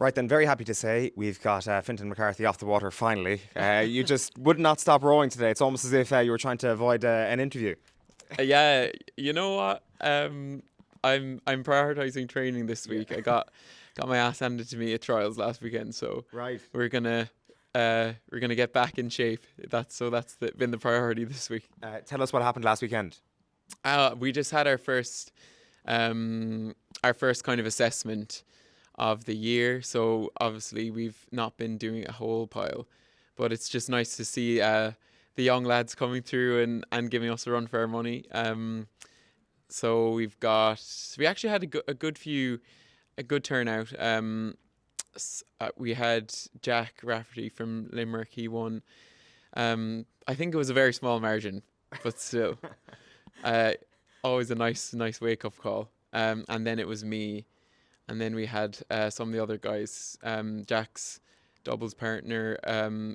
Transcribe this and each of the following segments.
Right then, very happy to say we've got Fintan McCarthy off the water finally. You just would not stop rowing today. It's almost as if you were trying to avoid an interview. Yeah, you know what? I'm prioritizing training this Yeah. week. I got my ass handed to me at trials last weekend, so Right. we're gonna we're gonna get back in shape. Been the priority this week. Tell us what happened last weekend. We just had our first kind of assessment of the year. So obviously we've not been doing a whole pile, but it's just nice to see the young lads coming through and giving us a run for our money. So we actually had a good turnout. We had Jack Rafferty from Limerick. He won. I think it was a very small margin, but still, uh, always a nice wake up call. And then it was me, and then we had some of the other guys. Jack's doubles partner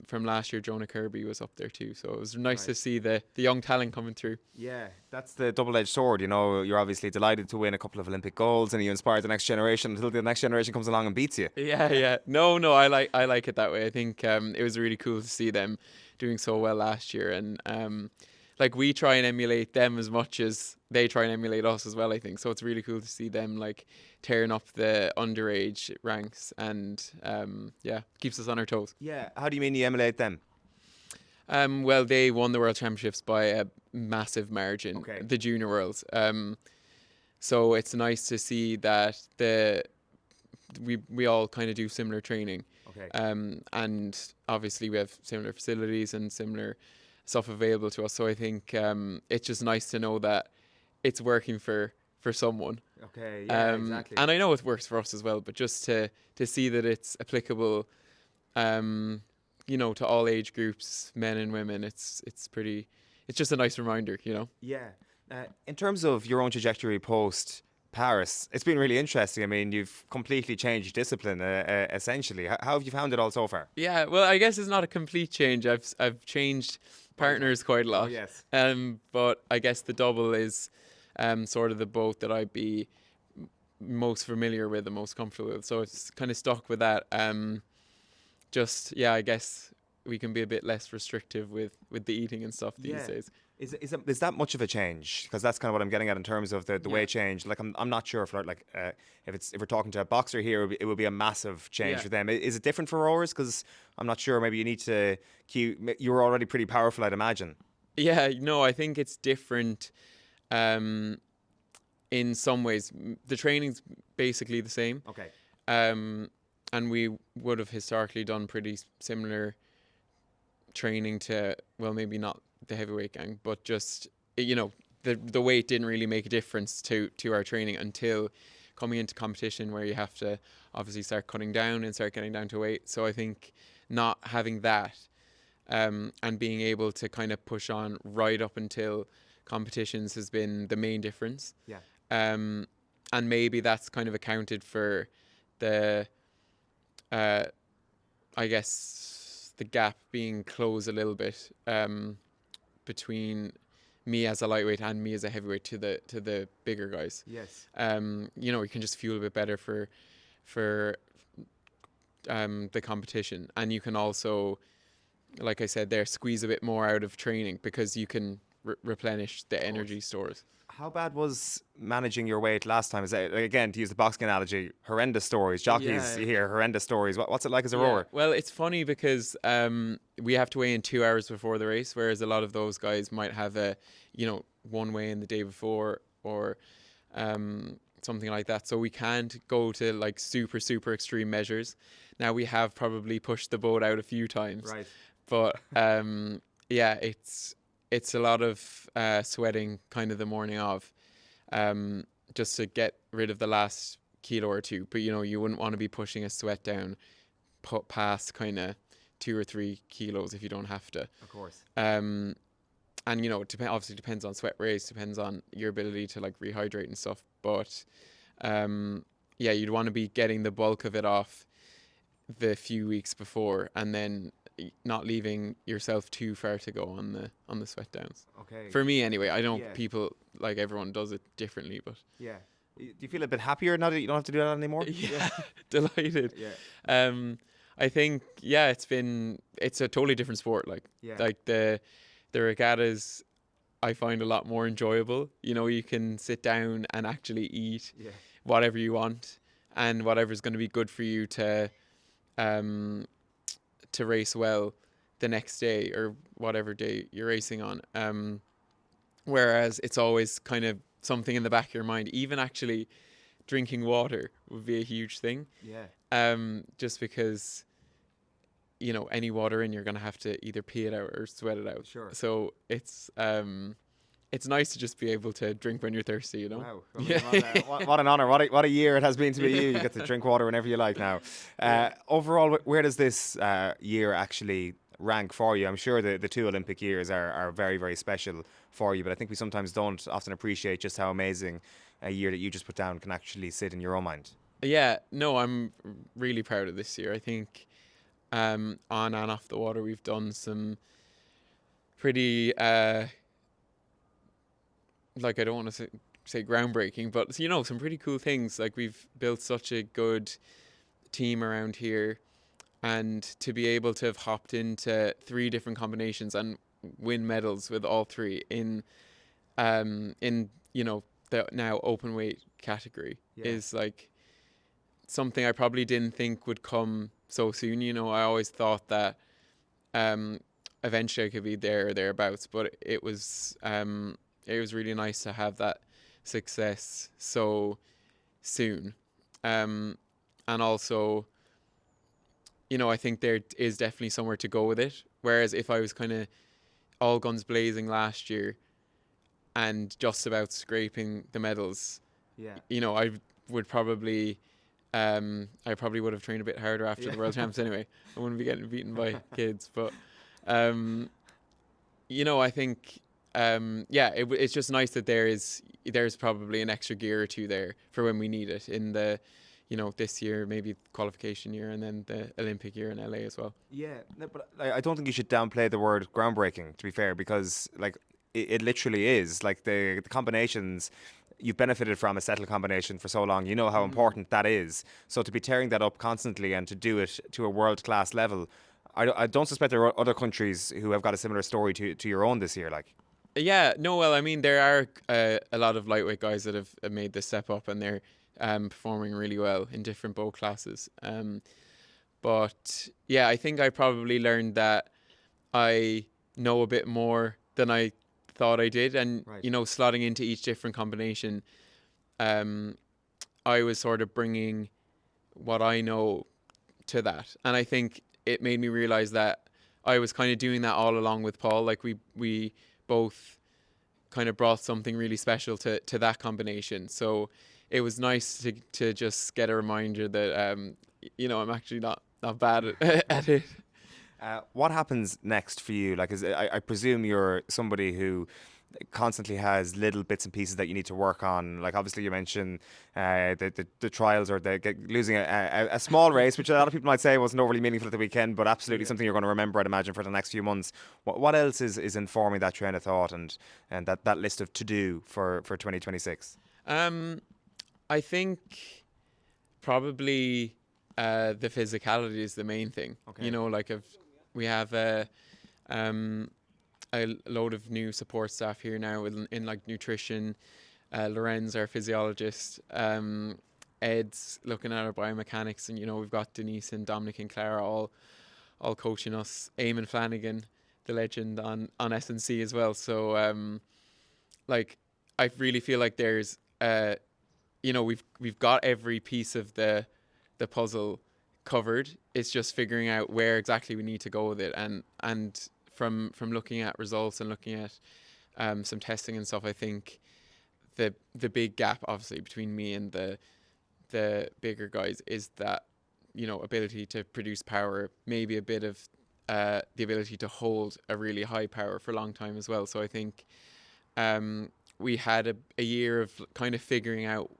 from last year, Jonah Kirby, was up there too. So it was nice Right. to see the young talent coming through. Yeah, that's the double-edged sword. You know, you're obviously delighted to win a couple of Olympic golds, and you inspire the next generation until the next generation comes along and beats you. Yeah, yeah. No, I like it that way. I think it was really cool to see them doing so well last year, and like we try and emulate them as much as they try and emulate us as well. I think so. It's really cool to see them like tearing up the underage ranks, and yeah, keeps us on our toes. Yeah. How do you mean you emulate them? Well, they won the World Championships by a massive margin, Okay. the Junior Worlds. So it's nice to see that we all kind of do similar training. Okay. And obviously we have similar facilities and similar stuff available to us. So I think it's just nice to know that it's working for someone. Okay. Yeah. Exactly. And I know it works for us as well, but just to see that it's applicable, to all age groups, men and women, it's just a nice reminder. Yeah. In terms of your own trajectory post Paris, it's been really interesting. I mean, you've completely changed discipline, essentially. How have you found it all so far? Yeah, well, I guess it's not a complete change. I've changed What is that? partners quite a Oh, lot. yes. But I guess the double is sort of the boat that I'd be most familiar with and most comfortable with. So it's kind of stuck with that. Just yeah, I guess we can be a bit less restrictive with the eating and stuff these Yeah. days. Is that much of a change? Because that's kind of what I'm getting at in terms of the Yeah. weight change. Like I'm not sure if we're talking to a boxer here, it would be a massive change Yeah. for them. Is it different for rowers? Because I'm not sure. Maybe you need to keep. You're already pretty powerful, I'd imagine. Yeah, no, I think it's different in some ways. The training's basically the same. Okay. Um, and we would have historically done pretty similar training to, well, maybe not the heavyweight gang, but just the weight didn't really make a difference to our training until coming into competition, where you have to obviously start cutting down and start getting down to weight. So I think not having that and being able to kind of push on right up until competitions has been the main difference. Yeah. Um, and maybe that's kind of accounted for the uh, I guess the gap being closed a little bit between me as a lightweight and me as a heavyweight to the bigger guys. Yes. You can just feel a bit better for the competition, and you can also, like I said, there squeeze a bit more out of training because you can replenish the Of course. energy stores. How bad was managing your weight last time? Is that, like, again, to use the boxing analogy, horrendous stories. Jockeys Yeah. you hear horrendous stories. What's it like as a Yeah, rower? well, it's funny because we have to weigh in 2 hours before the race, whereas a lot of those guys might have one weigh in the day before or something like that. So we can't go to like super, super extreme measures. Now we have probably pushed the boat out a few times, Right. but yeah, it's a lot of sweating kind of the morning of, just to get rid of the last kilo or two. But you wouldn't want to be pushing a sweat down past kind of 2 or 3 kilos if you don't have to. Of course. And obviously depends on sweat rates, depends on your ability to like rehydrate and stuff. But yeah, you'd want to be getting the bulk of it off the few weeks before, and then not leaving yourself too far to go on the sweat downs. Okay. For me, anyway. I know Yeah. people, like everyone does it differently, but Yeah. Do you feel a bit happier now that you don't have to do that anymore? Yeah, delighted. Yeah. I think it's a totally different sport. Yeah. Like the regattas, I find a lot more enjoyable. You know, you can sit down and actually eat Yeah. whatever you want and whatever's going to be good for you um to race well the next day or whatever day you're racing on. Whereas it's always kind of something in the back of your mind. Even actually drinking water would be a huge thing. Yeah. Just because, you know, any water in, you're gonna have to either pee it out or sweat it out. Sure. So it's nice to just be able to drink when you're thirsty, you know. Wow. I mean, Yeah. what an honour. What a year it has been to be you. You get to drink water whenever you like now. Overall, where does this year actually rank for you? I'm sure the two Olympic years are very, very special for you, but I think we sometimes don't often appreciate just how amazing a year that you just put down can actually sit in your own mind. Yeah, no, I'm really proud of this year. I think on and off the water, we've done some pretty like, I don't want to say groundbreaking, but you know, some pretty cool things. Like, we've built such a good team around here, and to be able to have hopped into 3 different combinations and win medals with all 3 in you know, the now open weight category is like something I probably didn't think would come so soon. You know, I always thought that eventually I could be there or thereabouts, but it was really nice to have that success so soon. And also, you know, I think there is definitely somewhere to go with it. Whereas if I was kind of all guns blazing last year and just about scraping the medals, you know, I would probably I probably would have trained a bit harder after the World Champs anyway. I wouldn't be getting beaten by kids, but you know, I think it's just nice that there's probably an extra gear or two there for when we need it in the, you know, this year, maybe qualification year, and then the Olympic year in LA as well. Yeah, no, but I don't think you should downplay the word groundbreaking, to be fair, because like it literally is. Like the combinations you've benefited from a settled combination for so long. You know how important that is. So to be tearing that up constantly and to do it to a world class level, I don't suspect there are other countries who have got a similar story to your own this year. Like, Yeah, no, well, I mean, there are a lot of lightweight guys that have made this step up, and they're performing really well in different boat classes. But yeah, I think I probably learned that I know a bit more than I thought I did, and you know, slotting into each different combination, I was sort of bringing what I know to that, and I think it made me realize that I was kind of doing that all along with Paul. Like, we both kind of brought something really special to that combination. So it was nice to just get a reminder that you know, I'm actually not bad at it. what happens next for you? Like, I presume you're somebody who constantly has little bits and pieces that you need to work on. Like, obviously you mentioned the trials or losing a small race, which a lot of people might say wasn't overly meaningful at the weekend, but absolutely something you're going to remember, I'd imagine, for the next few months. What else is informing that train of thought and that list of to do for 2026? I think probably the physicality is the main thing. Okay. You know, like, we have a load of new support staff here now in like nutrition. Lorenz, our physiologist, Ed's looking at our biomechanics, and you know, we've got Denise and Dominic and Clara all coaching us. Eamon Flanagan, the legend on S&C as well. So like, I really feel like there's you know, we've got every piece of the puzzle covered. It's just figuring out where exactly we need to go with it, and from looking at results and looking at some testing and stuff, I think the big gap obviously between me and the bigger guys is that, you know, ability to produce power, maybe a bit of the ability to hold a really high power for a long time as well. So I think we had a year of kind of figuring out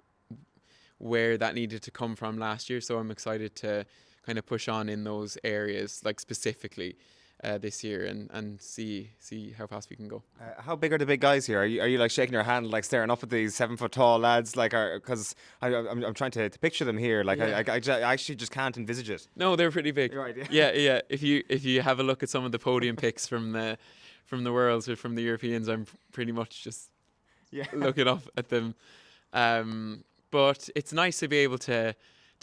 where that needed to come from last year. So I'm excited to kind of push on in those areas, like specifically. this year and see how fast we can go. How big are the big guys here? Are you like shaking your hand, like staring up at these 7 foot tall lads? Like, because I'm trying to picture them here. Like, Yeah. I actually just can't envisage it. No, they're pretty big. You're right, yeah. Yeah. If you have a look at some of the podium picks from the Worlds or from the Europeans, I'm pretty much just Yeah. looking up at them. But it's nice to be able to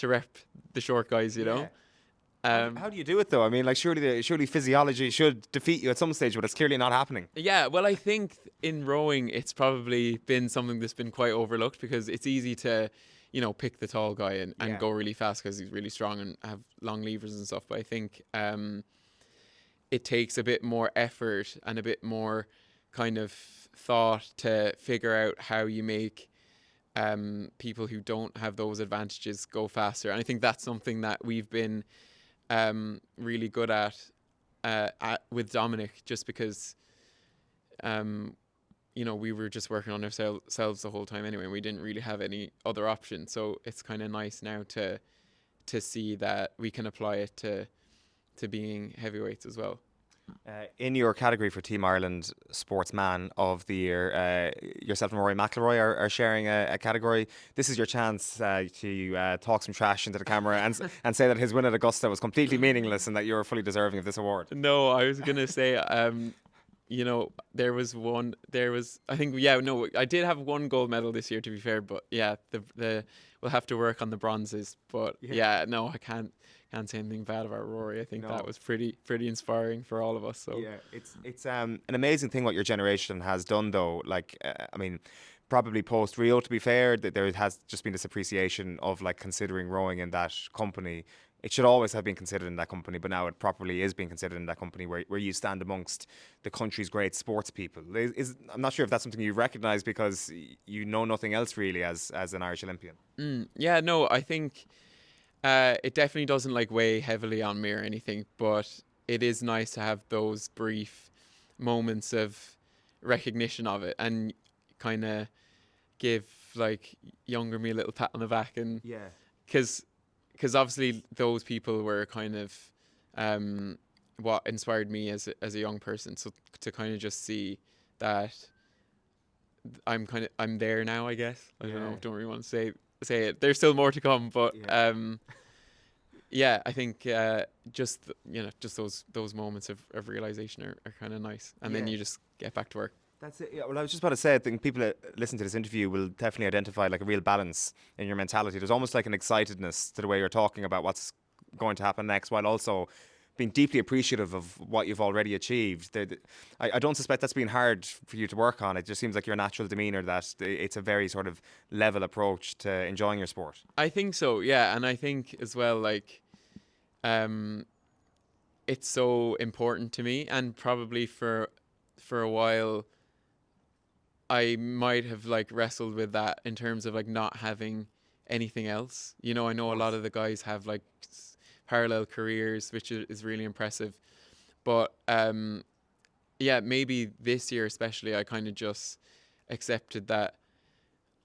rep the short guys, you know. Yeah. How do you do it though? I mean, like surely physiology should defeat you at some stage, but it's clearly not happening. Yeah, well, I think in rowing, it's probably been something that's been quite overlooked because it's easy to, pick the tall guy and Yeah. go really fast because he's really strong and have long levers and stuff. But I think it takes a bit more effort and a bit more kind of thought to figure out how you make people who don't have those advantages go faster. And I think that's something that we've been really good at with Dominic, just because we were just working on ourselves the whole time anyway, and we didn't really have any other option. So it's kind of nice now to see that we can apply it to being heavyweights as well. In your category for Team Ireland Sportsman of the Year, yourself and Rory McIlroy are sharing a category. This is your chance to talk some trash into the camera and say that his win at Augusta was completely meaningless and that you're fully deserving of this award. No, I was gonna say, I did have one gold medal this year, to be fair, but yeah, we'll have to work on the bronzes. But no, I can't say anything bad about Rory. I think that was pretty inspiring for all of us. So yeah, it's an amazing thing what your generation has done, though. Like, I mean, probably post Rio, to be fair, that there has just been this appreciation of like considering rowing in that company. It should always have been considered in that company, but now it properly is being considered in that company where you stand amongst the country's great sports people. I'm not sure if that's something you recognise because you know nothing else really as an Irish Olympian. Yeah, no, I think it definitely doesn't like weigh heavily on me or anything, but it is nice to have those brief moments of recognition of it and kind of give like younger me a little pat on the back, and because obviously those people were kind of what inspired me as a young person. So to kind of just see that I'm there now, I guess. I don't really want to say it. There's still more to come, but I think just those moments of realization are kind of nice, and then you just get back to work. That's it. Yeah, well, I was just about to say, I think people that listen to this interview will definitely identify like a real balance in your mentality. There's almost like an excitedness to the way you're talking about what's going to happen next, while also being deeply appreciative of what you've already achieved. I don't suspect that's been hard for you to work on. It just seems like your natural demeanour, that it's a very sort of level approach to enjoying your sport. I think so, yeah. And I think as well, like, it's so important to me, and probably for a while I might have like wrestled with that in terms of like not having anything else. I know a lot of the guys have like parallel careers, which is really impressive. But maybe this year especially, I kind of just accepted that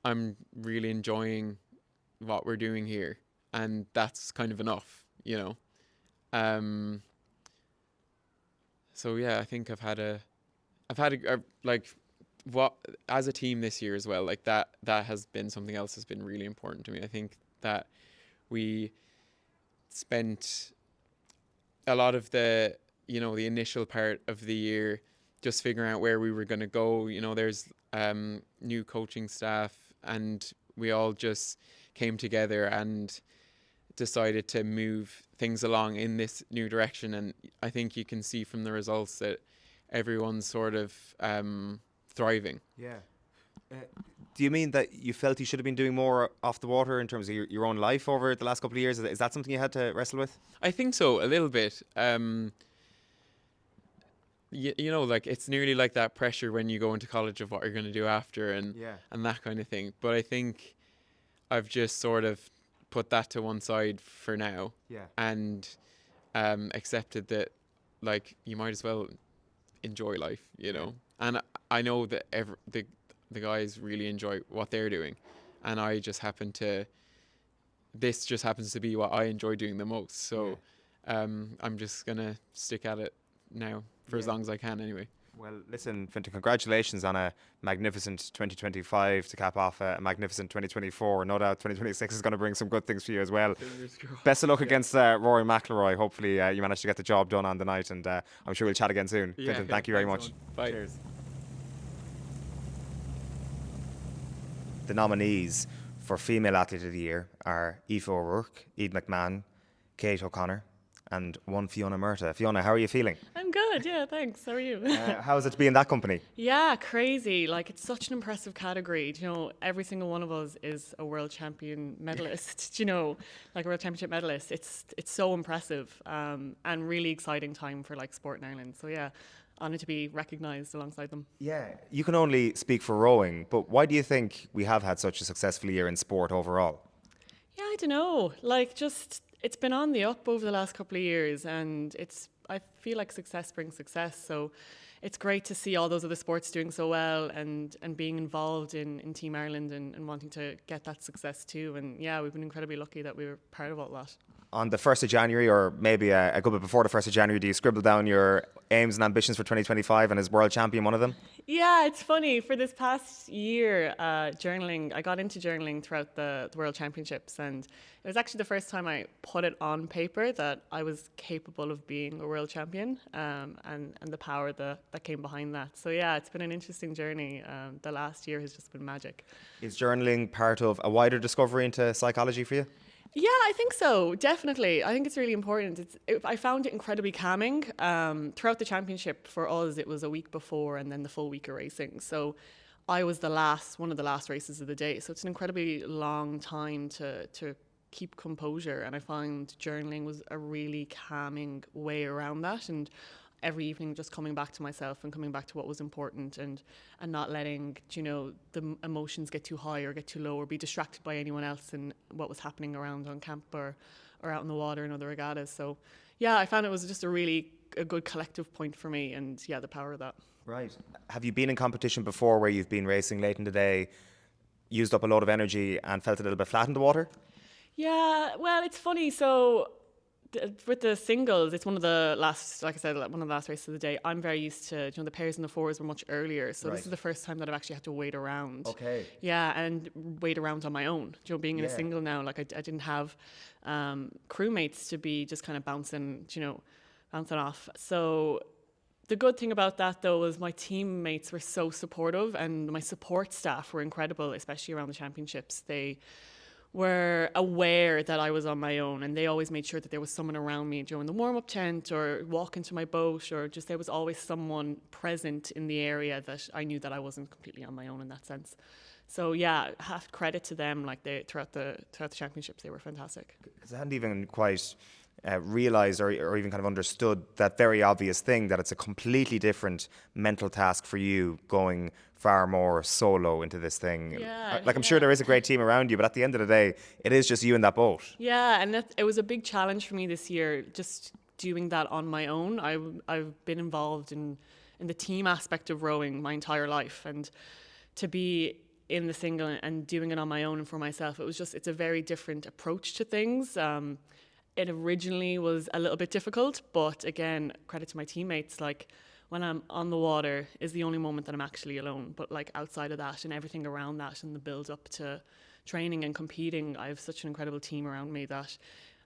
I'm really enjoying what we're doing here, and that's kind of enough, So yeah, I think I've had a like, what as a team this year as well, like that has been something else that's been really important to me. I think that we spent a lot of the the initial part of the year just figuring out where we were going to go. There's new coaching staff, and we all just came together and decided to move things along in this new direction. And I think you can see from the results that everyone's sort of thriving. Yeah. Do you mean that you felt you should have been doing more off the water in terms of your own life over the last couple of years? Is that something you had to wrestle with? I think so, a little bit. Like it's nearly like that pressure when you go into college of what you're going to do after and that kind of thing. But I think I've just sort of put that to one side for now, and accepted that like you might as well enjoy life, And I know that the guys really enjoy what they're doing, and this just happens to be what I enjoy doing the most. So I'm just gonna stick at it now for as long as I can anyway. Well, listen, Fintan, congratulations on a magnificent 2025 to cap off a magnificent 2024. No doubt 2026 is going to bring some good things for you as well. Best of luck against Rory McIlroy. Hopefully you manage to get the job done on the night, and I'm sure we'll chat again soon. Fintan, thank you very much. Bye. Cheers. The nominees for Female Athlete of the Year are Aoife O'Rourke, Ed McMahon, Kate O'Connor, and one Fiona Merta. Fiona, how are you feeling? I'm good, yeah, thanks. How are you? How is it to be in that company? Yeah, crazy. Like, it's such an impressive category. Do you know, every single one of us is a world champion medalist. Do you know, like a world championship medalist. It's so impressive, and really exciting time for like sport in Ireland. So yeah, honoured to be recognised alongside them. Yeah, you can only speak for rowing, but why do you think we have had such a successful year in sport overall? Yeah, I don't know. Like, just it's been on the up over the last couple of years, and I feel like success brings success. So it's great to see all those other sports doing so well and being involved in Team Ireland and wanting to get that success too. And yeah, we've been incredibly lucky that we were part of all that. On the 1st of January, or maybe a good bit before the 1st of January, do you scribble down your aims and ambitions for 2025, and is world champion one of them? Yeah, it's funny. For this past year, journaling, I got into journaling throughout the World Championships, and it was actually the first time I put it on paper that I was capable of being a world champion, and the power that came behind that. So yeah, it's been an interesting journey. The last year has just been magic. Is journaling part of a wider discovery into psychology for you? Yeah, I think so. Definitely. I think it's really important. I found it incredibly calming. Throughout the championship for us, it was a week before and then the full week of racing. So I was one of the last races of the day. So it's an incredibly long time to keep composure. And I found journaling was a really calming way around that. And every evening just coming back to myself and coming back to what was important and not letting, the emotions get too high or get too low or be distracted by anyone else and what was happening around on camp or out in the water in other regattas. So yeah, I found it was just a good collective point for me, and yeah, the power of that. Right. Have you been in competition before where you've been racing late in the day, used up a lot of energy and felt a little bit flat in the water? Yeah, well, it's funny. So with the singles, it's one of the last, like I said, one of the last races of the day. I'm very used to, the pairs and the fours were much earlier. So This is the first time that I've actually had to wait around. Okay. Yeah, and wait around on my own. Being in a single now, like I didn't have crewmates to be just kind of bouncing off. So the good thing about that, though, was my teammates were so supportive and my support staff were incredible, especially around the championships. They were aware that I was on my own, and they always made sure that there was someone around me during the warm-up tent or walking to my boat, or just there was always someone present in the area that I knew that I wasn't completely on my own in that sense. So yeah, have credit to them. Like throughout the championships, they were fantastic. Because I hadn't even quite realised or even kind of understood that very obvious thing, that it's a completely different mental task for you going far more solo into this thing. Yeah, I'm sure there is a great team around you, but at the end of the day, it is just you in that boat. Yeah, and it was a big challenge for me this year, just doing that on my own. I've been involved in the team aspect of rowing my entire life, and to be in the single and doing it on my own and for myself, it's a very different approach to things. It originally was a little bit difficult, but again, credit to my teammates. Like, when I'm on the water is the only moment that I'm actually alone. But like outside of that and everything around that and the build up to training and competing, I have such an incredible team around me that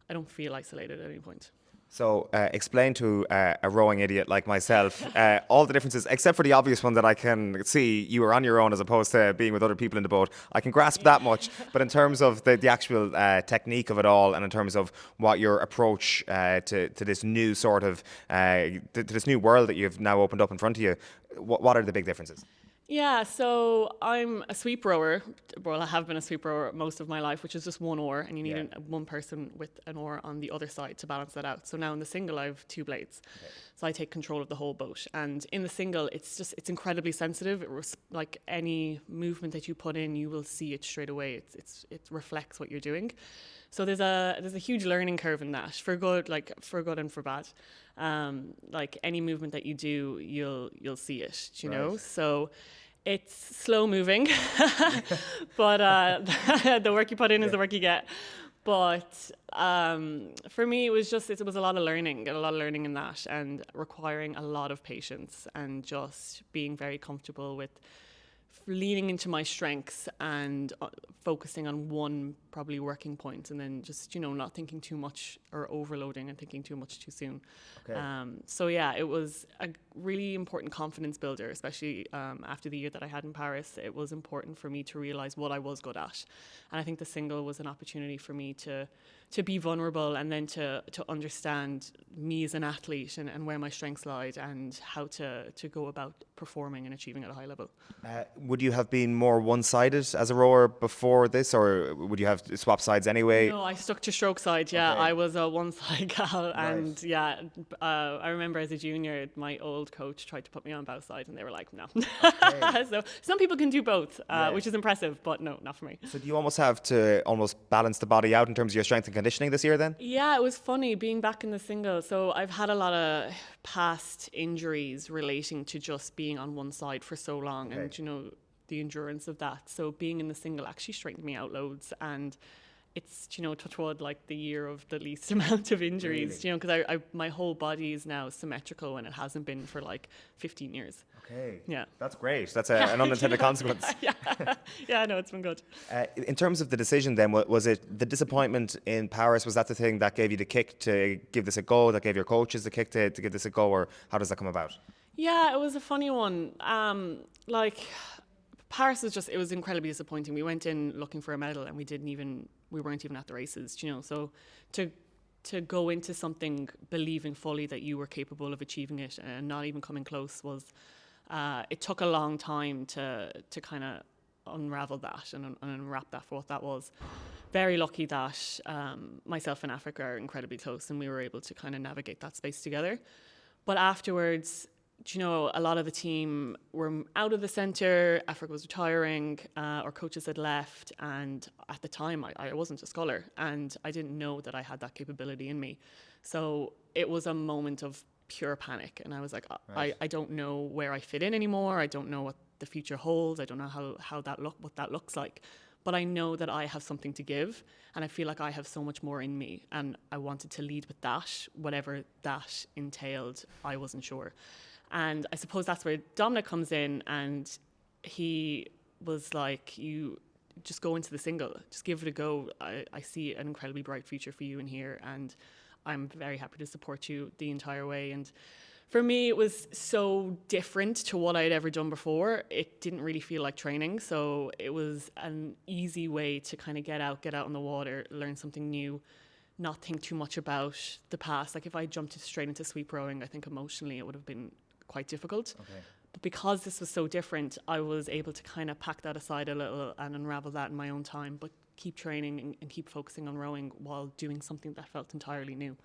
I don't feel isolated at any point. So explain to a rowing idiot like myself all the differences, except for the obvious one that I can see. You were on your own as opposed to being with other people in the boat. I can grasp that much. But in terms of the actual technique of it all, and in terms of what your approach to this new sort of, to this new world that you've now opened up in front of you, what are the big differences? Yeah, so I'm a sweep rower. Well, I have been a sweep rower most of my life, which is just one oar, and you need one person with an oar on the other side to balance that out. So now in the single, I have two blades. Okay. So I take control of the whole boat. And in the single, it's incredibly sensitive. Like any movement that you put in, you will see it straight away. It reflects what you're doing. So there's a huge learning curve in that, for good and for bad. Like any movement that you do, you'll see it, you know? So it's slow moving, but the work you put in is the work you get. But for me, it was a lot of learning, in that, and requiring a lot of patience and just being very comfortable with leaning into my strengths and focusing on one probably working point, and then just, not thinking too much or overloading and thinking too much too soon. Okay. So yeah, it was a really important confidence builder, especially after the year that I had in Paris. It was important for me to realize what I was good at. And I think the single was an opportunity for me to be vulnerable, and then to understand me as an athlete, and where my strengths lied, and how to go about performing and achieving at a high level. Would you have been more one-sided as a rower before this, or would you have swapped sides anyway? No, I stuck to stroke side. Yeah, Okay. I was a one-side gal, and Right. yeah, I remember as a junior, my old coach tried to put me on bow side, and they were like, no. Okay. So some people can do both, Yeah. which is impressive, but no, not for me. So do you almost have to balance the body out in terms of your strength and conditioning this year then? Yeah, it was funny being back in the single. So I've had a lot of past injuries relating to just being on one side for so long, Okay. and the endurance of that. So being in the single actually straightened me out loads, and it's, touch wood, like the year of the least amount of injuries, Really? because I my whole body is now symmetrical when it hasn't been for like 15 years. Okay. Yeah. That's great. That's an unintended consequence. Yeah, no, it's been good. In terms of the decision then, was it the disappointment in Paris? Was that the thing that gave you the kick to give this a go, that gave your coaches the kick to give this a go, or how does that come about? Yeah, it was a funny one. Like Paris it was incredibly disappointing. We went in looking for a medal, and we weren't even at the races, So to go into something believing fully that you were capable of achieving it and not even coming close was, it took a long time to kind of unravel that and unwrap that for what that was. Very lucky that myself and Africa are incredibly close, and we were able to kind of navigate that space together. But afterwards, a lot of the team were out of the centre, Africa was retiring, our coaches had left, and at the time I wasn't a sculler, and I didn't know that I had that capability in me. So it was a moment of pure panic, and I was like, Right. I don't know where I fit in anymore, I don't know what the future holds, I don't know what that looks like. But I know that I have something to give, and I feel like I have so much more in me, and I wanted to lead with that, whatever that entailed. I wasn't sure. And I suppose that's where Dominic comes in, and he was like, you just go into the single, just give it a go. I see an incredibly bright future for you in here, and I'm very happy to support you the entire way. And for me, it was so different to what I had ever done before. It didn't really feel like training, so it was an easy way to kind of get out on the water, learn something new, not think too much about the past. Like if I jumped straight into sweep rowing, I think emotionally it would have been quite difficult. Okay. But because this was so different, I was able to kind of pack that aside a little and unravel that in my own time, but keep training and keep focusing on rowing while doing something that felt entirely new.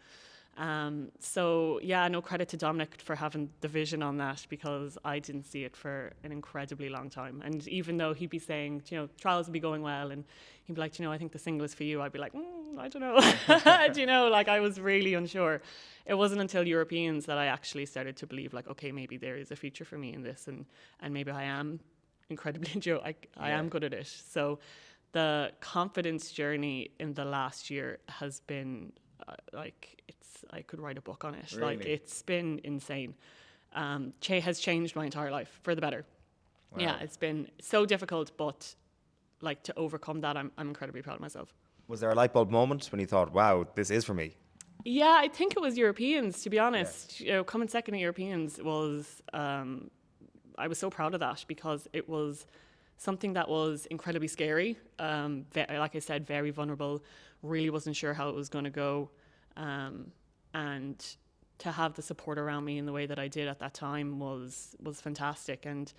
So yeah, no credit to Dominic for having the vision on that, because I didn't see it for an incredibly long time. And even though he'd be saying, trials will be going well, and he'd be like, I think the single is for you, I'd be like, I don't know. Like I was really unsure. It wasn't until Europeans that I actually started to believe, like, okay, maybe there is a future for me in this, and maybe I am incredibly I am good at it. So the confidence journey in the last year has been I could write a book on it. Really? Like it's been insane. Has changed my entire life for the better. Wow. Yeah, it's been so difficult, but like to overcome that, I'm incredibly proud of myself. Was there a light bulb moment when you thought, wow, this is for me? Yeah, I think it was Europeans, to be honest. Coming second at Europeans was, I was so proud of that, because it was something that was incredibly scary. Like I said, very vulnerable, really wasn't sure how it was going to go. And to have the support around me in the way that I did at that time was fantastic. And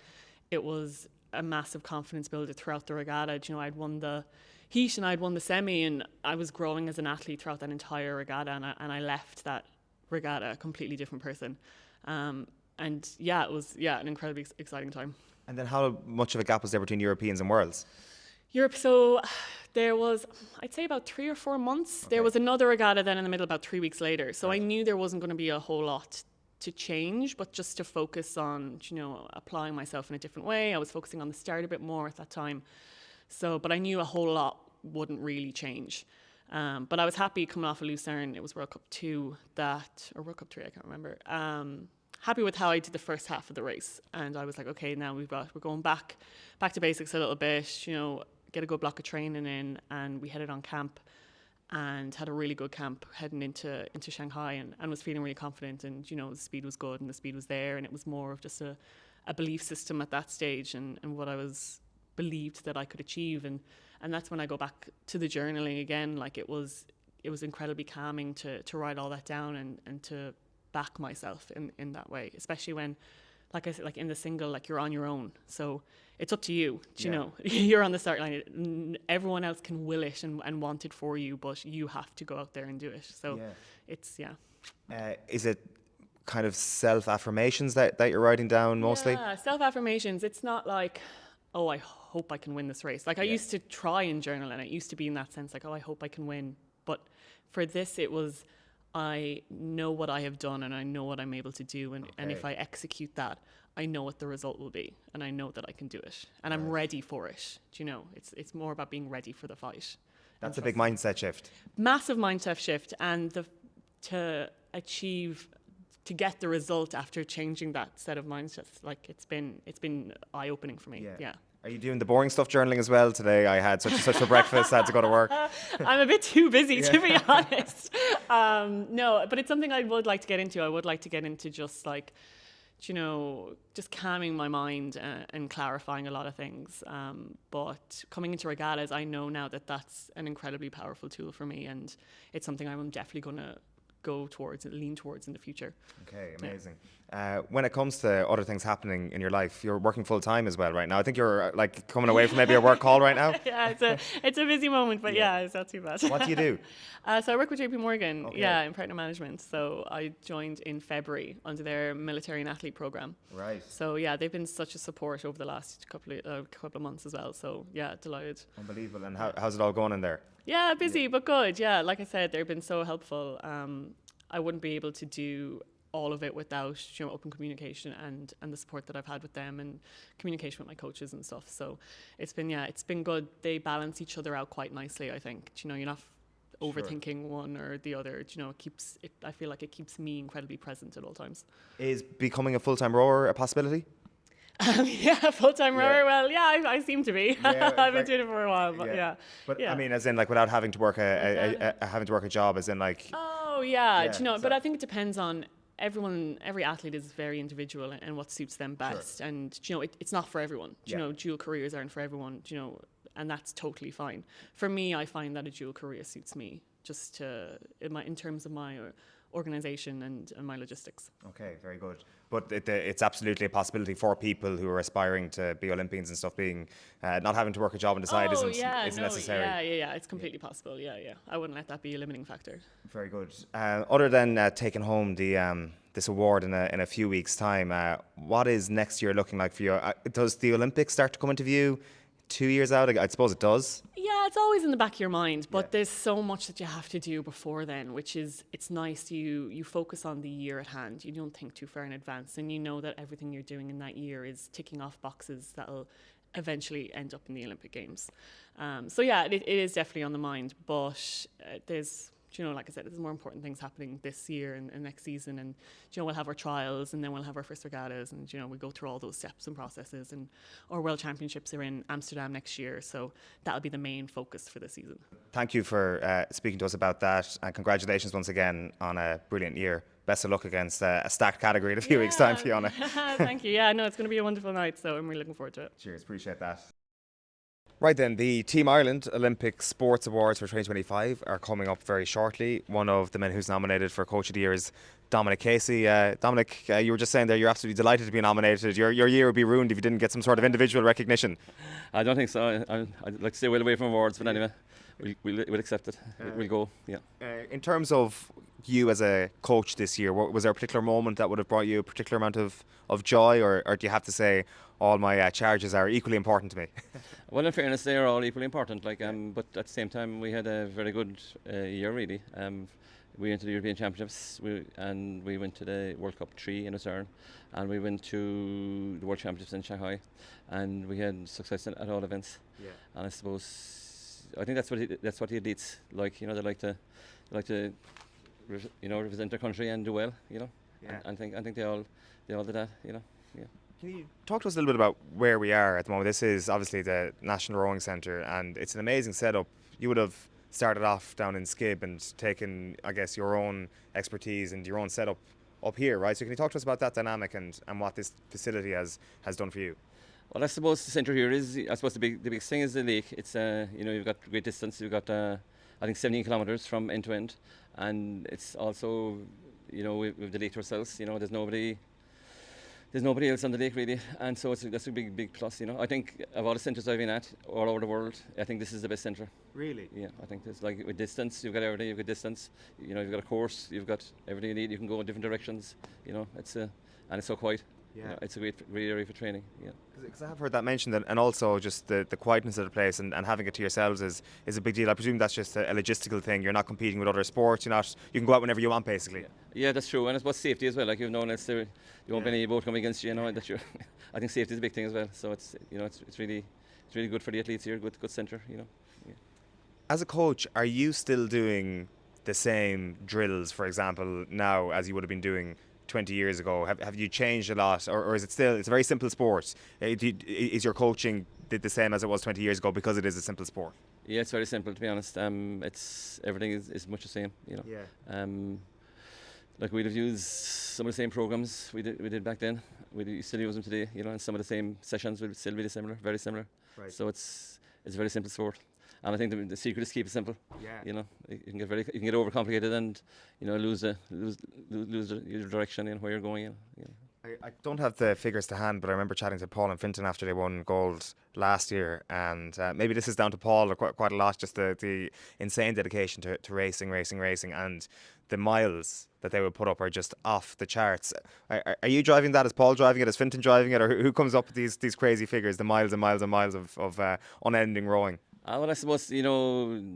it was a massive confidence builder throughout the regatta. I'd won the heat and I'd won the semi, and I was growing as an athlete throughout that entire regatta, and I left that regatta a completely different person. And yeah, it was an incredibly exciting time. And then how much of a gap was there between Europeans and Worlds? Europe, so there was, I'd say about 3 or 4 months. Okay. There was another regatta then in the middle about 3 weeks later. So Right. I knew there wasn't going to be a whole lot to change, but just to focus on, applying myself in a different way. I was focusing on the start a bit more at that time. So, but I knew a whole lot wouldn't really change. But I was happy coming off of Lucerne. It was World Cup 2 or World Cup 3, I can't remember. Happy with how I did the first half of the race. And I was like, okay, now we're going back to basics a little bit, get a good block of training in. And we headed on camp and had a really good camp heading into Shanghai, and was feeling really confident. And, the speed was good and the speed was there. And it was more of just a belief system at that stage and what I was believed that I could achieve. And that's when I go back to the journaling again. Like it was incredibly calming to write all that down and to back myself in that way, especially when, like I said, like in the single, like you're on your own. So it's up to you. Do you know? You're on the start line. Everyone else can will it and want it for you, but you have to go out there and do it. So it's, Is it kind of self-affirmations that you're writing down mostly? Yeah, self-affirmations. It's not like, oh, I hope I can win this race. Like I used to try and journal, and it used to be in that sense, like, oh, I hope I can win. But for this, it was, I know what I have done and I know what I'm able to do. And if I execute that, I know what the result will be, and I know that I can do it, and I'm ready for it. Do you know? It's more about being ready for the fight. That's a big mindset shift. Massive mindset shift, and to get the result after changing that set of mindsets, like it's been eye-opening for me. Yeah. Are you doing the boring stuff journaling as well today? I had such for breakfast, I had to go to work. I'm a bit too busy, to be honest. No, but it's something I would like to get into. I would like to get into just like, just calming my mind and clarifying a lot of things. But coming into regattas, I know now that that's an incredibly powerful tool for me, and it's something I'm definitely going to go towards and lean towards in the future. Okay, amazing. When it comes to other things happening in your life, you're working full time as well right now. I think you're like coming away from maybe a work call right now. Yeah, it's a busy moment, but it's not too bad. What do you do? So I work with JP Morgan, in partner management. So I joined in February under their military and athlete program. Right. So they've been such a support over the last couple of months as well. So delighted. Unbelievable. And how's it all going in there? Yeah, busy but good. Yeah, like I said, they've been so helpful. I wouldn't be able to do all of it without open communication and the support that I've had with them and communication with my coaches and stuff. So it's been good. They balance each other out quite nicely, I think. You're not overthinking one or the other. I feel like it keeps me incredibly present at all times. Is becoming a full-time rower a possibility? Full-time rower. Well, I seem to be. I've been doing it for a while, but But I mean, as in like without having to work a job, as in like. Oh yeah, but I think it depends on everyone. Every athlete is very individual and what suits them best, and it's not for everyone. Dual careers aren't for everyone. And that's totally fine. For me, I find that a dual career suits me, just in terms of my organization and my logistics. Okay, very good. But it's absolutely a possibility for people who are aspiring to be Olympians and stuff, being not having to work a job on the side isn't necessary. Yeah, it's completely possible. Yeah. I wouldn't let that be a limiting factor. Very good. Other than taking home this award in a few weeks' time, what is next year looking like for you? Does the Olympics start to come into view 2 years out? I suppose it does. Yeah, it's always in the back of your mind, but there's so much that you have to do before then, which is, it's nice. You focus on the year at hand. You don't think too far in advance, and you know that everything you're doing in that year is ticking off boxes that'll eventually end up in the Olympic Games. It is definitely on the mind, but there's, like I said, there's more important things happening this year and next season, and we'll have our trials, and then we'll have our first regattas, and we go through all those steps and processes, and our World Championships are in Amsterdam next year, so that'll be the main focus for the season. Thank you for speaking to us about that, and congratulations once again on a brilliant year. Best of luck against a stacked category in a few weeks' time, Fiona. Thank you. Yeah, no, it's going to be a wonderful night, so I'm really looking forward to it. Cheers, appreciate that. Right then, the Team Ireland Olympic Sports Awards for 2025 are coming up very shortly. One of the men who's nominated for Coach of the Year is Dominic Casey. Dominic, you were just saying there you're absolutely delighted to be nominated. Your year would be ruined if you didn't get some sort of individual recognition. I don't think so. I'd like to stay well away from awards, but anyway, we'll accept it. We'll go, yeah. In terms of you as a coach this year, was there a particular moment that would have brought you a particular amount of joy, or do you have to say all my charges are equally important to me? Well, in fairness, they are all equally important. But at the same time, we had a very good year, really. We went to the European Championships, and we went to the World Cup 3 in Lucerne, and we went to the World Championships in Shanghai, and we had success at all events. Yeah. And I suppose I think that's what the elites like. You know, they like to represent their country and do well. You know, Yeah. and I think they all do that. You know, yeah. Can you talk to us a little bit about where we are at the moment? This is obviously the National Rowing Centre, and it's an amazing setup. You would have started off down in Skib and taken, I guess, your own expertise and your own setup up here, right? So can you talk to us about that dynamic and what this facility has done for you? Well, I suppose the centre here is, I suppose the biggest thing is the lake. It's you've got great distance. You've got I think 17 kilometres from end to end, and it's also with the lake to ourselves. You know, there's nobody else on the lake really, and so that's a big plus. You know, I think of all the centres I've been at all over the world, I think this is the best centre. Really? Yeah, I think there's like with distance, you've got everything. You've got distance. You know, you've got a course. You've got everything you need. You can go in different directions. You know, and it's so quiet. Yeah. You know, it's a great area for training. Yeah. Because I have heard that mentioned, and also just the quietness of the place and having it to yourselves is a big deal. I presume that's just a logistical thing. You're not competing with other sports. You can go out whenever you want, basically. Yeah, that's true, and it's about safety as well. Like no one else, there won't be any boat coming against you. You know that you're. I think safety is a big thing as well. So it's really good for the athletes here. Good centre. You know. Yeah. As a coach, are you still doing the same drills, for example, now as you would have been doing 20 years ago? Have you changed a lot, or is it still, it's a very simple sport? Is your coaching the same as it was 20 years ago because it is a simple sport? Yeah, it's very simple, to be honest. It's everything is much the same, you know. Yeah. Like we'd have used some of the same programs we did back then. We still use them today, you know, and some of the same sessions will still be very similar. Right. So it's a very simple sport. And I think the secret is keep it simple. Yeah. You know, you can get overcomplicated and lose your direction in where you're going. You know. I don't have the figures to hand, but I remember chatting to Paul and Fintan after they won gold last year, and maybe this is down to Paul or quite a lot, just the insane dedication to racing, and the miles that they would put up are just off the charts. Are you driving that? Is Paul driving it? Is Fintan driving it? Or who comes up with these crazy figures, the miles and miles and miles of unending rowing? Well, I suppose, the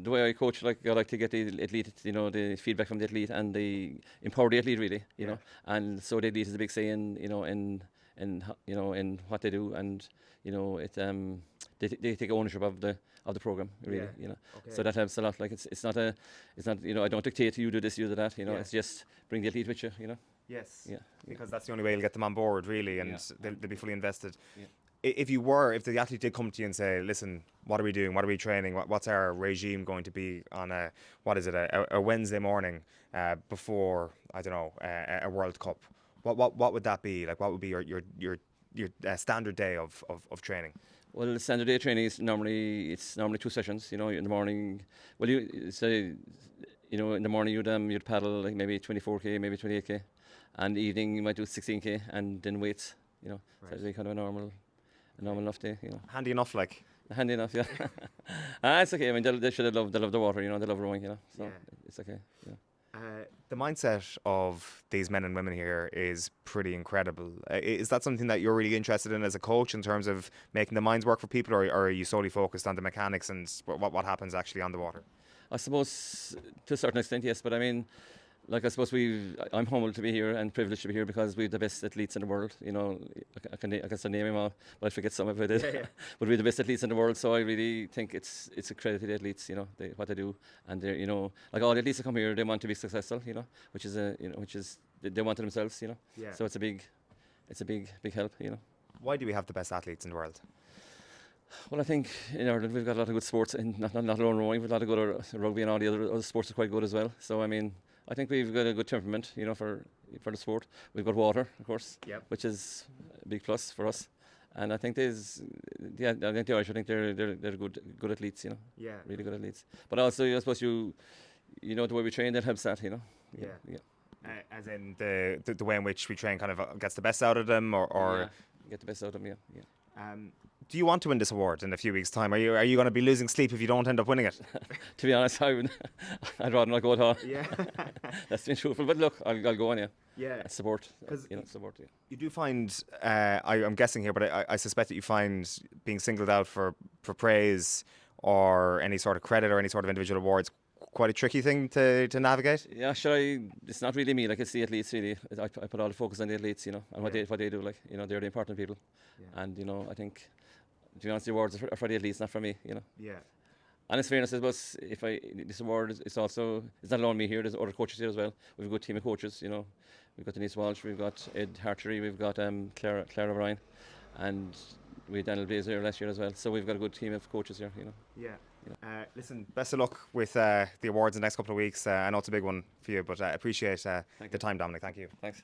way I coach, I like to get the athlete, the feedback from the athlete and empower the athlete really, you know. And so the athlete has a big say in what they do, and they take ownership of the program really, you know. Okay. So that helps a lot. Like it's not I don't dictate to you do this, you do that, you know. It's just bring the athlete with you, you know. Yes. Yeah. Because that's the only way you'll get them on board really, and they'll be fully invested. Yeah. If the athlete did come to you and say, listen, what are we doing? What are we training? What's our regime going to be on a Wednesday morning before, I don't know, a World Cup? What would that be? Like, what would be your standard day of training? Well, the standard day training is normally 2 sessions. You know, in the morning. Well, you say, in the morning you'd paddle like maybe 24k, maybe 28k, and evening you might do 16k, and then weights. You know, Right. so it's kind of a normal enough day. You know, Handy enough, like. handy enough, yeah. It's okay. I mean, they love the water. You know, they love rowing. You know, so Yeah. it's okay. Yeah. The mindset of these men and women here is pretty incredible. Is that something that you're really interested in as a coach in terms of making the minds work for people, or are you solely focused on the mechanics and what happens actually on the water? I suppose to a certain extent, yes. But I mean, I suppose I'm humbled to be here and privileged to be here because we have the best athletes in the world. You know, I can name them all, but I forget some of it. Yeah. But we're the best athletes in the world, so I really think it's a credit to the athletes. You know, what they do, and they're like all the athletes that come here, they want to be successful. You know, which is they want it themselves. You know, Yeah. so it's a big help. You know. Why do we have the best athletes in the world? Well, I think in Ireland we've got a lot of good sports, and not alone rowing, but a lot of good rugby, and all the other sports are quite good as well. So I mean, I think we've got a good temperament, for the sport. We've got water, of course, which is a big plus for us. And I think I think the Irish, I think they're good athletes, Yeah. really good athletes. But also, I suppose the way we train, that helps that, Yeah. Yeah. As in the way in which we train kind of gets the best out of them, or Yeah, get the best out of them, yeah. Do you want to win this award in a few weeks' time? Are you going to be losing sleep if you don't end up winning it? To be honest, I'd rather not go at all. Yeah. That's being truthful. But look, I'll go on, yeah. Yeah. Support, 'Cause support, yeah. You do find, I'm guessing here, but I suspect that you find being singled out for praise or any sort of credit or any sort of individual awards quite a tricky thing to navigate. Yeah, it's not really me. Like, it's the athletes, really. I put all the focus on the athletes, and what they do. Like, they're the important people. Yeah. And I think, to be honest, the awards are for the athletes, not for me. Yeah. And in fairness, I suppose this award it's not only me here. There's other coaches here as well. We've a good team of coaches. We've got Denise Walsh, we've got Ed Harchery, we've got Clara O'Brien, and we had Daniel Blaze here last year as well. So we've got a good team of coaches here. Yeah. Listen, best of luck with the awards in the next couple of weeks. I know it's a big one for you, but I appreciate the time, Dominic. Thank you. Thanks.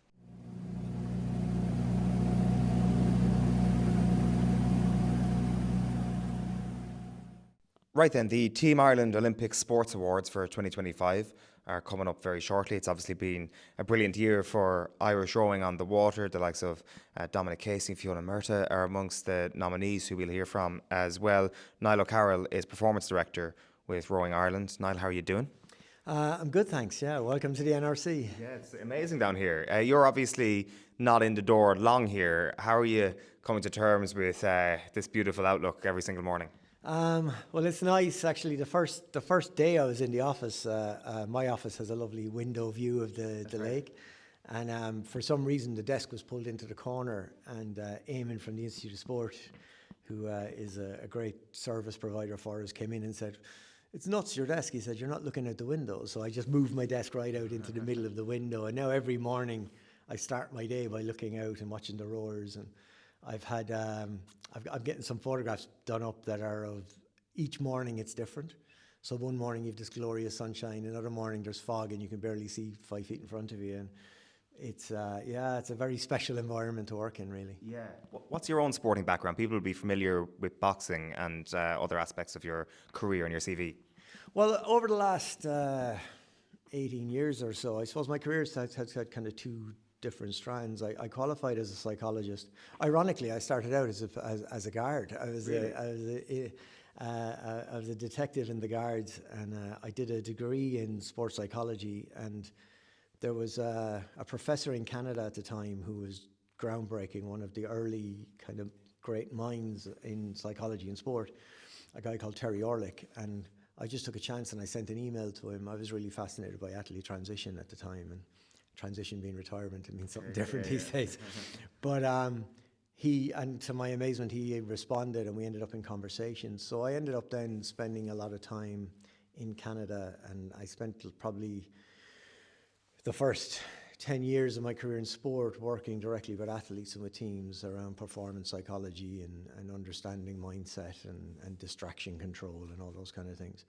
Right then, the Team Ireland Olympic Sports Awards for 2025 are coming up very shortly. It's obviously been a brilliant year for Irish rowing on the water. The likes of Dominic Casey and Fiona Merta are amongst the nominees who we'll hear from as well. Niall O'Carroll is Performance Director with Rowing Ireland. Niall, how are you doing? I'm good, thanks. Yeah, welcome to the NRC. Yeah, it's amazing down here. You're obviously not in the door long here. How are you coming to terms with this beautiful outlook every single morning? Well, it's nice actually. The first day I was in the office, my office has a lovely window view of the lake, and for some reason the desk was pulled into the corner, and Eamon from the Institute of Sport, who is a great service provider for us, came in and said, "It's nuts, your desk." He said, "You're not looking at the window." So I just moved my desk right out into the middle of the window, and now every morning I start my day by looking out and watching the rowers. And I've had I'm getting some photographs done up that are of each morning it's different. So one morning you've this glorious sunshine, another morning there's fog and you can barely see 5 feet in front of you, and it's a very special environment to work in, really. Yeah. What's your own sporting background? People will be familiar with boxing and other aspects of your career and your CV. Well, over the last 18 years or so, I suppose my career has had kind of two different strands. I qualified as a psychologist. Ironically, I started out as a guard. I was a detective in the Guards, and I did a degree in sports psychology. And there was a professor in Canada at the time who was groundbreaking, one of the early kind of great minds in psychology and sport, a guy called Terry Orlick. And I just took a chance and I sent an email to him. I was really fascinated by athlete transition at the time, and transition being retirement, it means something different these days. But and to my amazement, he responded and we ended up in conversation. So I ended up then spending a lot of time in Canada, and I spent probably the first 10 years of my career in sport working directly with athletes and with teams around performance psychology and understanding mindset and distraction control and all those kind of things.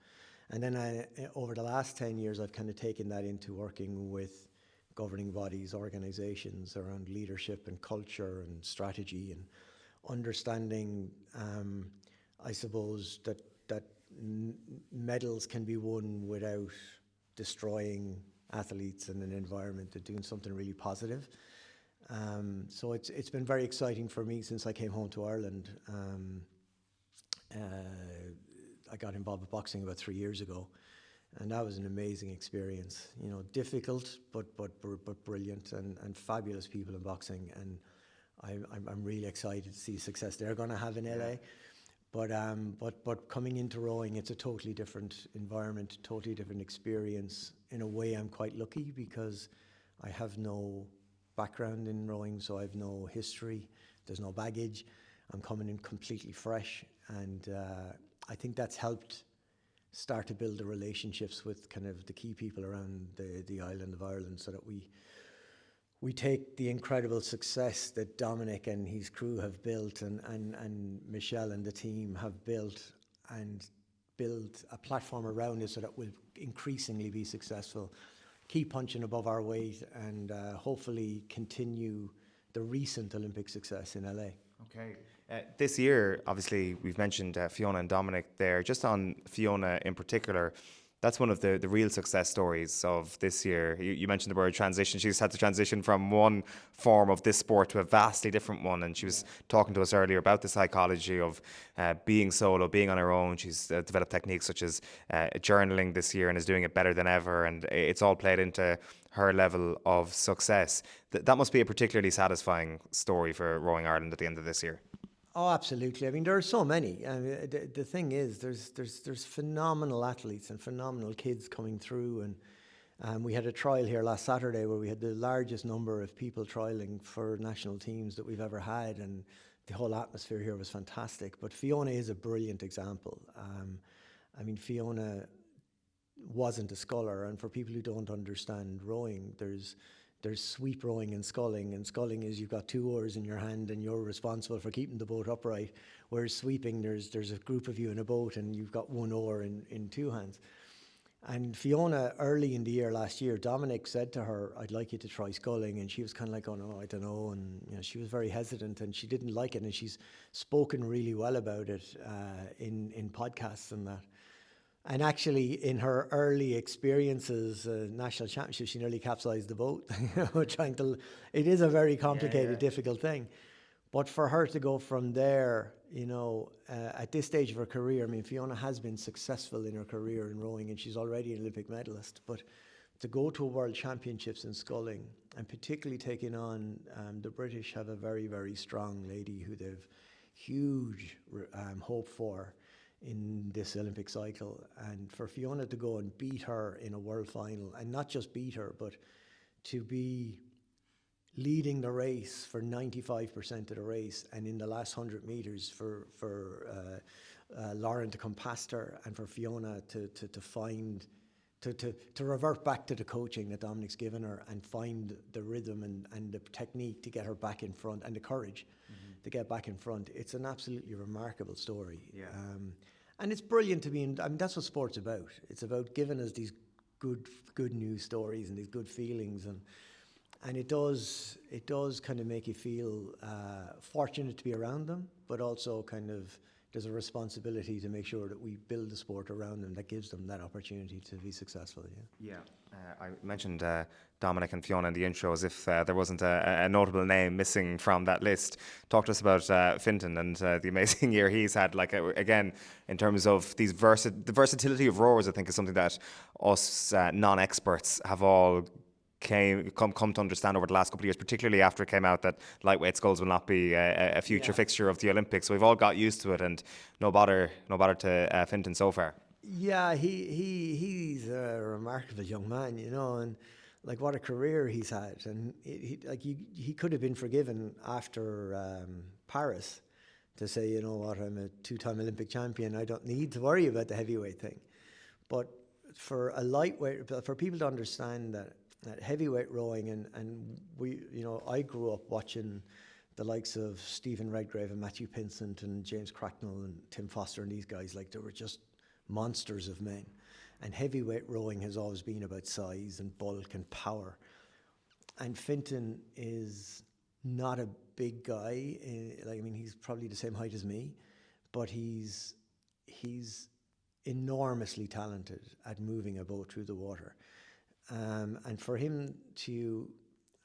And then over the last 10 years, I've kind of taken that into working with governing bodies, organizations around leadership and culture and strategy, and understanding, I suppose, that medals can be won without destroying athletes and an environment, that doing something really positive. So it's been very exciting for me since I came home to Ireland. I got involved with boxing about 3 years ago, and that was an amazing experience. Difficult but brilliant, and fabulous people in boxing. And I'm really excited to see success they're going to have in LA. But coming into rowing, it's a totally different environment, totally different experience. In a way, I'm quite lucky because I have no background in rowing, so I have no history. There's no baggage. I'm coming in completely fresh, and I think that's helped start to build the relationships with kind of the key people around the island of Ireland, so that we take the incredible success that Dominic and his crew have built, and Michelle and the team have built, and build a platform around it so that we'll increasingly be successful, keep punching above our weight, and hopefully continue the recent Olympic success in LA. Okay. This year, obviously, we've mentioned Fiona and Dominic there. Just on Fiona in particular, that's one of the real success stories of this year. You mentioned the word transition. She's had to transition from one form of this sport to a vastly different one. And she was talking to us earlier about the psychology of being solo, being on her own. She's developed techniques such as journaling this year and is doing it better than ever. And it's all played into her level of success. That must be a particularly satisfying story for Rowing Ireland at the end of this year. Oh, absolutely. I mean, there are so many. The thing is, there's phenomenal athletes and phenomenal kids coming through, and we had a trial here last Saturday where we had the largest number of people trialing for national teams that we've ever had, and the whole atmosphere here was fantastic. But Fiona is a brilliant example, I mean, Fiona wasn't a sculler, and for people who don't understand rowing, there's sweep rowing and sculling. And sculling is you've got 2 oars in your hand and you're responsible for keeping the boat upright. Whereas sweeping, there's a group of you in a boat and you've got 1 oar in 2 hands. And Fiona, early in the year last year, Dominic said to her, "I'd like you to try sculling," and she was kind of like, "Oh no, I don't know," and she was very hesitant and she didn't like it. And she's spoken really well about it in podcasts and that. And actually, in her early experiences, national championship, she nearly capsized the boat. It is a very complicated, difficult thing. But for her to go from there, at this stage of her career, I mean, Fiona has been successful in her career in rowing, and she's already an Olympic medalist. But to go to a World Championships in sculling, and particularly taking on the British have a very, very strong lady who they've huge hope for in this Olympic cycle. And for Fiona to go and beat her in a world final, and not just beat her, but to be leading the race for 95% of the race, and in the last 100 meters for Lauren to come past her, and for Fiona to revert back to the coaching that Dominic's given her and find the rhythm and the technique to get her back in front, and the courage to get back in front. It's an absolutely remarkable story. Yeah. And it's brilliant to be in. I mean, that's what sport's about. It's about giving us these good news stories and these good feelings, and it does kind of make you feel fortunate to be around them, but also kind of there's a responsibility to make sure that we build the sport around them that gives them that opportunity to be successful. Yeah. I mentioned Dominic and Fiona in the intro as if there wasn't a notable name missing from that list. Talk to us about Fintan and the amazing year he's had. Like, again, in terms of the versatility of rowers, I think is something that us non-experts have all come to understand over the last couple of years, particularly after it came out that lightweight sculls will not be a future fixture of the Olympics. So we've all got used to it, and no bother to Fintan so far. Yeah, he's a remarkable young man, and like what a career he's had, and he could have been forgiven after Paris to say, you know what, I'm a 2-time Olympic champion, I don't need to worry about the heavyweight thing. But for a lightweight, for people to understand that heavyweight rowing, and we, I grew up watching the likes of Stephen Redgrave and Matthew Pinsent and James Cracknell and Tim Foster and these guys, like they were just monsters of men. And heavyweight rowing has always been about size and bulk and power. And Fintan is not a big guy. He's probably the same height as me, but he's enormously talented at moving a boat through the water. And for him to,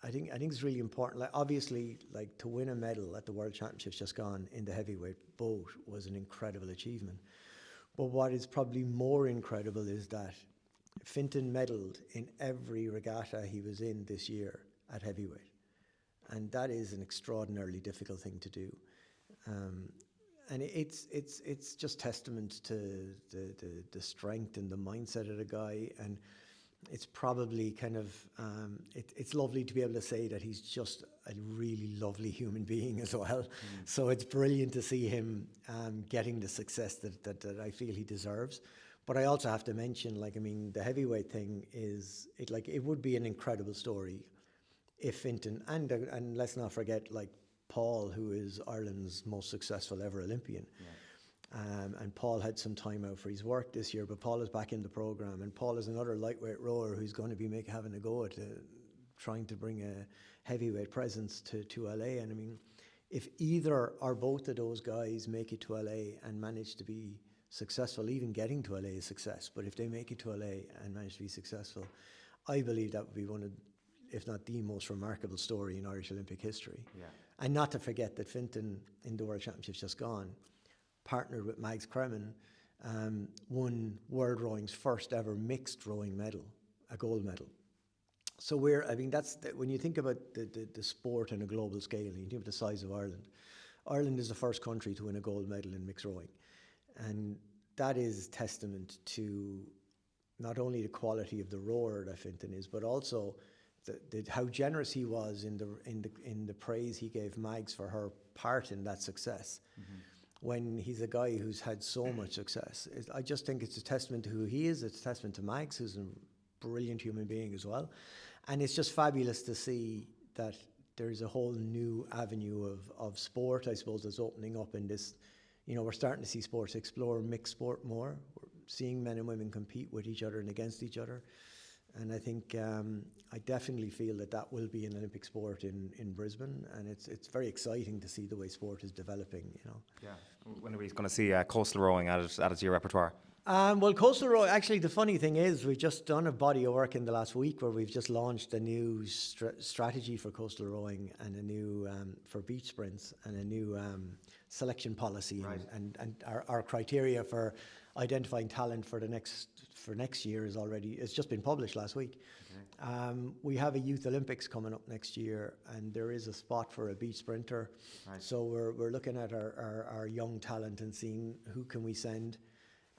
I think it's really important. Like, obviously, like, to win a medal at the World Championships just gone in the heavyweight boat was an incredible achievement. But what is probably more incredible is that Fintan medalled in every regatta he was in this year at heavyweight, and that is an extraordinarily difficult thing to do. And it's just testament to the strength and the mindset of the guy. And it's probably kind of, it's lovely to be able to say that he's just a really lovely human being as well. So it's brilliant to see him getting the success that I feel he deserves. But I also have to mention, the heavyweight thing is, it would be an incredible story if Fintan, and let's not forget, Paul, who is Ireland's most successful ever Olympian. Yeah. And Paul had some time out for his work this year, but Paul is back in the programme, and Paul is another lightweight rower who's going to be having a go at trying to bring a heavyweight presence to LA. And if either or both of those guys make it to LA and manage to be successful, even getting to LA is success, but if they make it to LA and manage to be successful, I believe that would be one of, if not the most remarkable story in Irish Olympic history. Yeah. And not to forget that Fintan, in the World Championships just gone, partnered with Mags Kremen, won World Rowing's first ever mixed rowing medal, a gold medal. So when you think about the sport on a global scale, and you think of the size of Ireland, Ireland is the first country to win a gold medal in mixed rowing. And that is testament to not only the quality of the rower that Fintan is, but also how generous he was in the praise he gave Mags for her part in that success. Mm-hmm. when he's a guy who's had so much success. I just think it's a testament to who he is. It's a testament to Mags, who's a brilliant human being as well. And it's just fabulous to see that there's a whole new avenue of sport, I suppose, that's opening up in this. You know, we're starting to see sports explore mixed sport more. We're seeing men and women compete with each other and against each other. And I think I definitely feel that will be an Olympic sport in Brisbane, and it's very exciting to see the way sport is developing. You know. Yeah. When are we going to see coastal rowing added to your repertoire? Well, coastal rowing. Actually, the funny thing is, we've just done a body of work in the last week where we've just launched a new strategy for coastal rowing and a new for beach sprints and a new selection policy, Right. and our criteria for identifying talent for next year it's just been published last week. Okay. We have a Youth Olympics coming up next year, and there is a spot for a beach sprinter. Right. So we're looking at our young talent and seeing who can we send.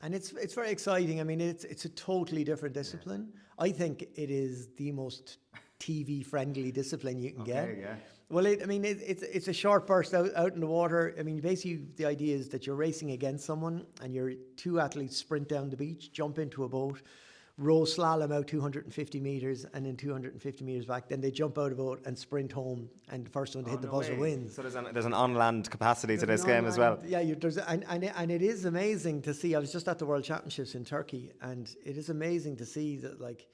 And it's very exciting. I mean, it's a totally different discipline. Yeah. I think it is the most TV friendly discipline you can get. Yeah. Well, it's a short burst out in the water. I mean, basically the idea is that you're racing against someone, and your two athletes sprint down the beach, jump into a boat, row slalom out 250 meters, and then 250 meters back. Then they jump out of the boat and sprint home, and the first one to hit the buzzer wins. So there's an on-land capacity to this game as well. Yeah, and it is amazing to see. I was just at the World Championships in Turkey, and it is amazing to see that, like,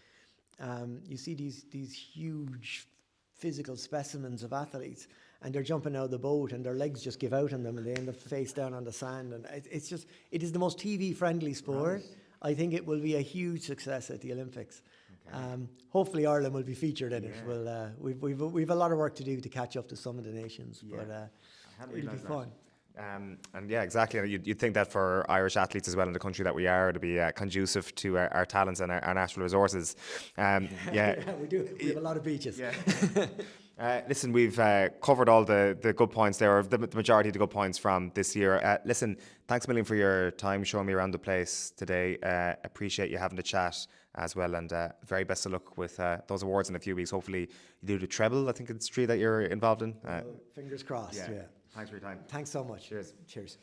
you see these huge physical specimens of athletes, and they're jumping out of the boat and their legs just give out on them and they end up face down on the sand, and it is the most TV friendly sport. Right. I think it will be a huge success at the Olympics. Okay. Hopefully Ireland will be featured in it. We've a lot of work to do to catch up to some of the nations, but it'll be fun. And yeah, exactly. You'd think that for Irish athletes as well in the country that we are, to be conducive to our talents and our natural resources. Yeah, we do. We have a lot of beaches. Yeah. Listen, we've covered all the good points there, or the majority of the good points from this year. Listen, thanks a million for your time showing me around the place today. Appreciate you having the chat as well, and very best of luck with those awards in a few weeks. Hopefully you do the treble. I think it's 3 that you're involved in. Fingers crossed. Yeah. Thanks for your time. Thanks so much. Cheers. Cheers.